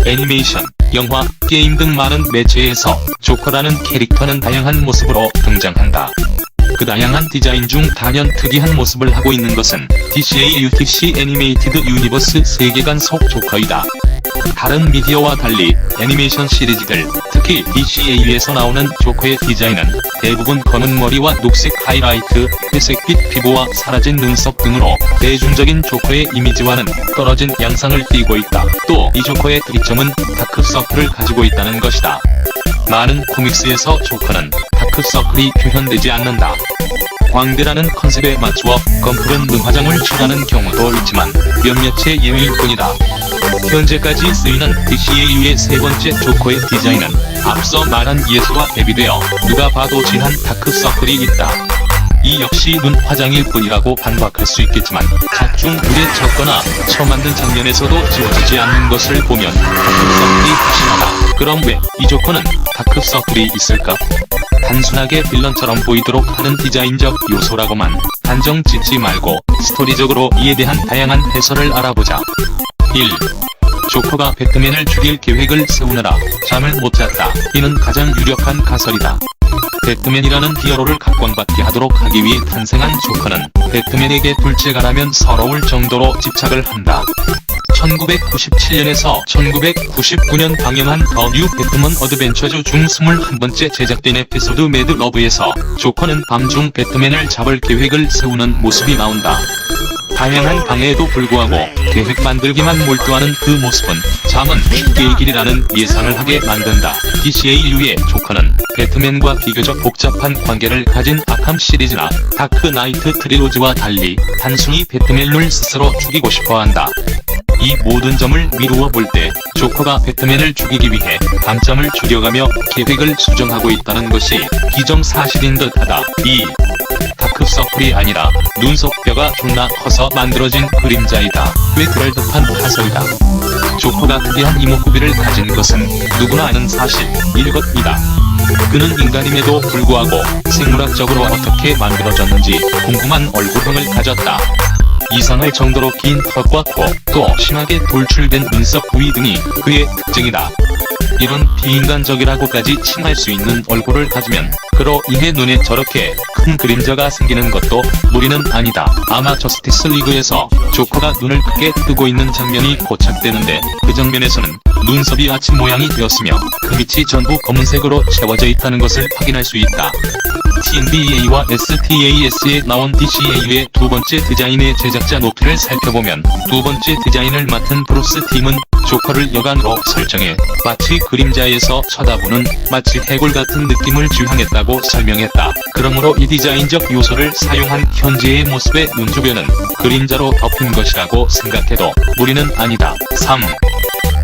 애니메이션, 영화, 게임 등 많은 매체에서 조커라는 캐릭터는 다양한 모습으로 등장한다. 그 다양한 디자인 중 단연 특이한 모습을 하고 있는 것은 DC 애니메이티드 유니버스 세계관 속 조커이다. 다른 미디어와 달리 애니메이션 시리즈들, 특히 DCAU에서 나오는 조커의 디자인은 대부분 검은 머리와 녹색 하이라이트, 회색빛 피부와 사라진 눈썹 등으로 대중적인 조커의 이미지와는 떨어진 양상을 띠고 있다. 또 이 조커의 특이점은 다크서클을 가지고 있다는 것이다. 많은 코믹스에서 조커는 다크서클이 표현되지 않는다. 광대라는 컨셉에 맞추어 검푸른 눈화장을 칠하는 경우도 있지만 몇몇의 예외일 뿐이다. 현재까지 쓰이는 DCAU의 세 번째 조커의 디자인은 앞서 말한 예수와 대비되어 누가 봐도 진한 다크서클이 있다. 이 역시 눈 화장일 뿐이라고 반박할 수 있겠지만 작중 물에 젖거나 처음 만든 장면에서도 지워지지 않는 것을 보면 다크서클이 확실하다. 그럼 왜 이 조커는 다크서클이 있을까? 단순하게 빌런처럼 보이도록 하는 디자인적 요소라고만 단정 짓지 말고 스토리적으로 이에 대한 다양한 해설을 알아보자. 1. 조커가 배트맨을 죽일 계획을 세우느라 잠을 못 잤다. 이는 가장 유력한 가설이다. 배트맨이라는 히어로를 각광받게 하도록 하기 위해 탄생한 조커는 배트맨에게 둘째가라면 서러울 정도로 집착을 한다. 1997년에서 1999년 방영한 더 뉴 배트먼 어드벤처즈 중 21번째 제작된 에피소드 매드 러브에서 조커는 밤중 배트맨을 잡을 계획을 세우는 모습이 나온다. 다양한 방해에도 불구하고 계획 만들기만 몰두하는 그 모습은 잠은 쉽게의 길이라는 예상을 하게 만든다. DCAU의 조커는 배트맨과 비교적 복잡한 관계를 가진 아캄 시리즈나 다크 나이트 트릴로지와 달리 단순히 배트맨을 스스로 죽이고 싶어한다. 이 모든 점을 미루어 볼 때 조커가 배트맨을 죽이기 위해 밤잠을 줄여가며 계획을 수정하고 있다는 것이 기정사실인 듯하다. 2. 다크서클이 아니라 눈썹뼈가 존나 커서 만들어진 그림자이다. 왜 그럴듯한 가설이다. 조커가 특이한 이목구비를 가진 것은 누구나 아는 사실일 것이다. 그는 인간임에도 불구하고 생물학적으로 어떻게 만들어졌는지 궁금한 얼굴형을 가졌다. 이상할 정도로 긴 턱과 코, 또 심하게 돌출된 눈썹 부위 등이 그의 특징이다. 이런 비인간적이라고까지 칭할 수 있는 얼굴을 가지면 그로 인해 눈에 저렇게 큰 그림자가 생기는 것도 무리는 아니다. 아마 저스티스 리그에서 조커가 눈을 크게 뜨고 있는 장면이 포착되는데 그 장면에서는 눈썹이 아침 모양이 되었으며 그 밑이 전부 검은색으로 채워져 있다는 것을 확인할 수 있다. TNBA와 STAS에 나온 DCAU의 두 번째 디자인의 제작자 노트를 살펴보면 두 번째 디자인을 맡은 브루스 팀은 조커를 여간으로 설정해 마치 그림자에서 쳐다보는 마치 해골 같은 느낌을 지향했다고 설명했다. 그러므로 이 디자인적 요소를 사용한 현재의 모습의 눈주변은 그림자로 덮인 것이라고 생각해도 무리는 아니다. 3.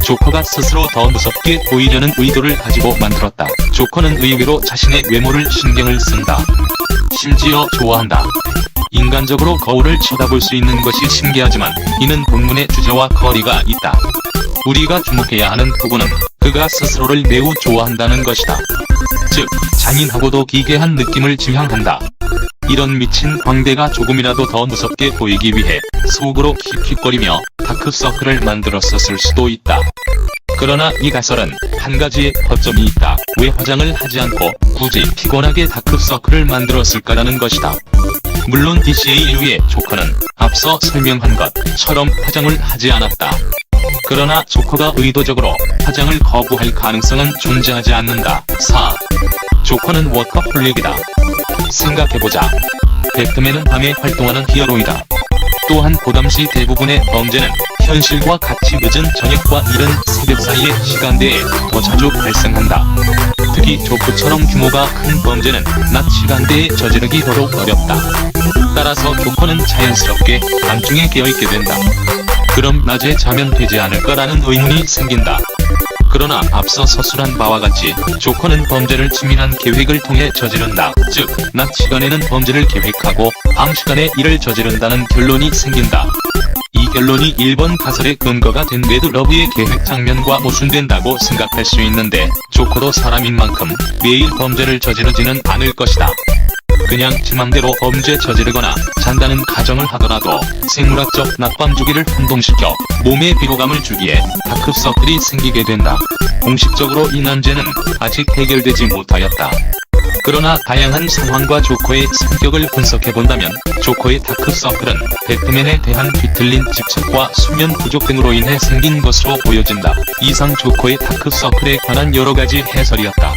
조커가 스스로 더 무섭게 보이려는 의도를 가지고 만들었다. 조커는 의외로 자신의 외모를 신경을 쓴다. 심지어 좋아한다. 인간적으로 거울을 쳐다볼 수 있는 것이 신기하지만 이는 본문의 주제와 거리가 있다. 우리가 주목해야 하는 부분은 그가 스스로를 매우 좋아한다는 것이다. 즉, 잔인하고도 기괴한 느낌을 지향한다. 이런 미친 광대가 조금이라도 더 무섭게 보이기 위해 속으로 킥킥거리며 다크서클을 만들었었을 수도 있다. 그러나 이 가설은 한 가지의 허점이 있다. 왜 화장을 하지 않고 굳이 피곤하게 다크서클을 만들었을까라는 것이다. 물론 DCAU의 조커는 앞서 설명한 것처럼 화장을 하지 않았다. 그러나 조커가 의도적으로 화장을 거부할 가능성은 존재하지 않는다. 4. 조커는 워커홀릭이다. 생각해보자. 배트맨은 밤에 활동하는 히어로이다. 또한 그 당시 대부분의 범죄는 현실과 같이 늦은 저녁과 이른 새벽 사이의 시간대에 더 자주 발생한다. 특히 조커처럼 규모가 큰 범죄는 낮 시간대에 저지르기 더더욱 어렵다. 따라서 조커는 자연스럽게 밤중에 깨어있게 된다. 그럼 낮에 자면 되지 않을까라는 의문이 생긴다. 그러나 앞서 서술한 바와 같이 조커는 범죄를 치밀한 계획을 통해 저지른다. 즉, 낮 시간에는 범죄를 계획하고 밤 시간에 이를 저지른다는 결론이 생긴다. 이 결론이 1번 가설의 근거가 된 매드러브의 계획 장면과 모순된다고 생각할 수 있는데, 조커도 사람인 만큼 매일 범죄를 저지르지는 않을 것이다. 그냥 지 맘대로 범죄 저지르거나 잔다는 가정을 하더라도 생물학적 낙방주기를 혼동시켜 몸에 피로감을 주기에 다크서클이 생기게 된다. 공식적으로 이 난제는 아직 해결되지 못하였다. 그러나 다양한 상황과 조커의 성격을 분석해본다면 조커의 다크서클은 배트맨에 대한 뒤틀린 집착과 수면 부족 등으로 인해 생긴 것으로 보여진다. 이상 조커의 다크서클에 관한 여러가지 해설이었다.